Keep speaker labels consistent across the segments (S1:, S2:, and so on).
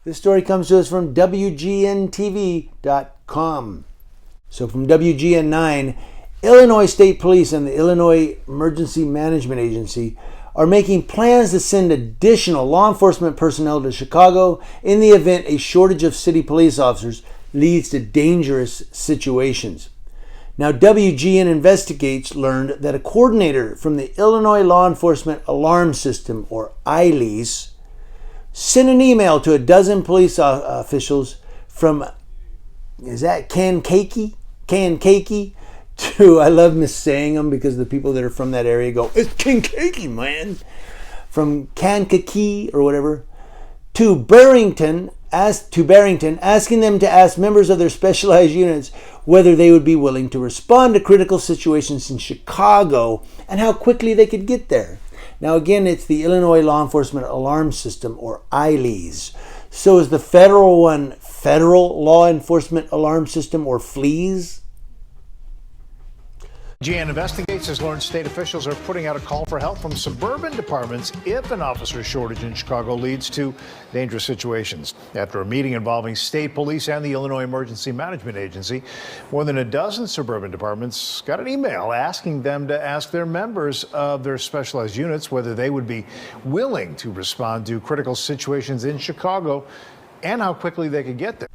S1: This story comes to us from WGNTV.com. So from WGN9, Illinois State Police and the Illinois Emergency Management Agency are making plans to send additional law enforcement personnel to Chicago in the event a shortage of city police officers leads to dangerous situations. Now, WGN Investigates learned that a coordinator from the Illinois Law Enforcement Alarm System, or ILEAS, sent an email to a dozen police officials from, is that Kankakee? Kankakee? To, I love missaying them because the people that are from that area go, it's Kankakee, man. From Kankakee or whatever, to Barrington, asking them to ask members of their specialized units whether they would be willing to respond to critical situations in Chicago and how quickly they could get there. Now, again, it's the Illinois Law Enforcement Alarm System, or ILEAS. So is the federal one Federal Law Enforcement Alarm System, or FLEAS?
S2: GN Investigates has learned state officials are putting out a call for help from suburban departments if an officer shortage in Chicago leads to dangerous situations. After a meeting involving state police and the Illinois Emergency Management Agency, more than a dozen suburban departments got an email asking them to ask their members of their specialized units whether they would be willing to respond to critical situations in Chicago and how quickly they could get there.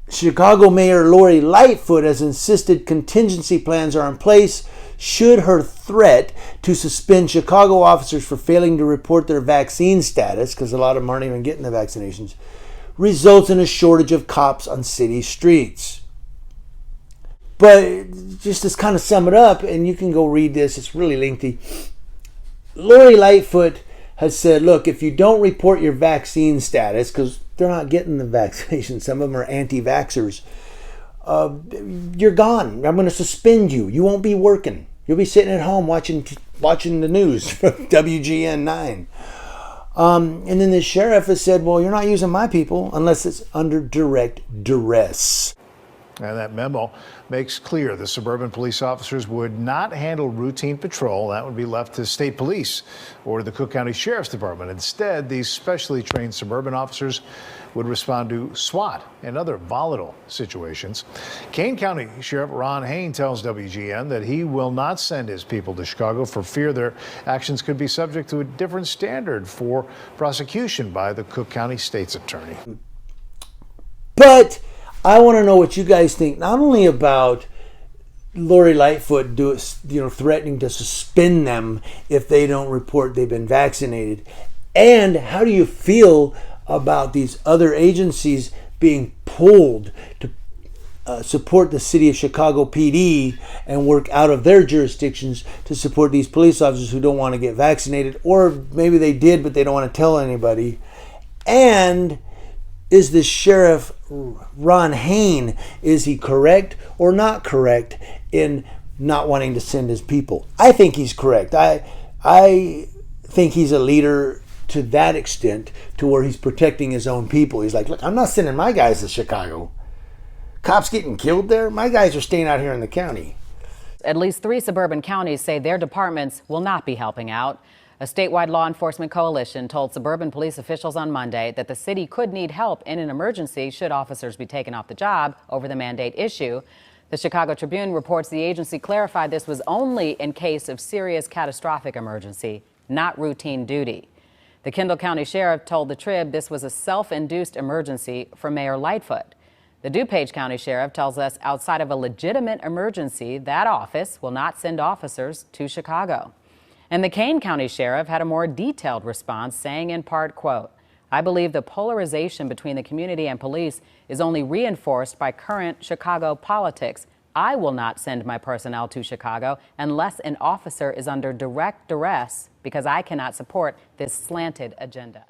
S1: Chicago Mayor Lori Lightfoot has insisted contingency plans are in place should her threat to suspend Chicago officers for failing to report their vaccine status, because a lot of them aren't even getting the vaccinations, results in a shortage of cops on city streets. But just to kind of sum it up, and you can go read this, it's really lengthy. Lori Lightfoot has said, look, if you don't report your vaccine status, because they're not getting the vaccination, some of them are anti-vaxxers, you're gone. I'm going to suspend you. You won't be working. You'll be sitting at home watching the news from WGN9. And then the sheriff has said, well, you're not using my people unless it's under direct duress.
S2: And that memo makes clear the suburban police officers would not handle routine patrol. That would be left to state police or the Cook County Sheriff's Department. Instead, these specially trained suburban officers would respond to SWAT and other volatile situations. Kane County Sheriff Ron Hain tells WGN that he will not send his people to Chicago for fear their actions could be subject to a different standard for prosecution by the Cook County State's Attorney.
S1: But I want to know what you guys think, not only about Lori Lightfoot threatening to suspend them if they don't report they've been vaccinated, and how do you feel about these other agencies being pulled to support the city of Chicago PD and work out of their jurisdictions to support these police officers who don't want to get vaccinated, or maybe they did but they don't want to tell anybody? And is the sheriff, Ron Hain, is he correct or not correct in not wanting to send his people? I think he's correct. I think he's a leader to that extent, to where he's protecting his own people. He's like, look, I'm not sending my guys to Chicago. Cops getting killed there? My guys are staying out here in the county.
S3: At least 3 suburban counties say their departments will not be helping out. A statewide law enforcement coalition told suburban police officials on Monday that the city could need help in an emergency should officers be taken off the job over the mandate issue. The Chicago Tribune reports the agency clarified this was only in case of serious catastrophic emergency, not routine duty. The Kendall County Sheriff told the Trib this was a self-induced emergency for Mayor Lightfoot. The DuPage County Sheriff tells us outside of a legitimate emergency, that office will not send officers to Chicago. And the Kane County Sheriff had a more detailed response, saying in part, quote, I believe the polarization between the community and police is only reinforced by current Chicago politics. I will not send my personnel to Chicago unless an officer is under direct duress because I cannot support this slanted agenda.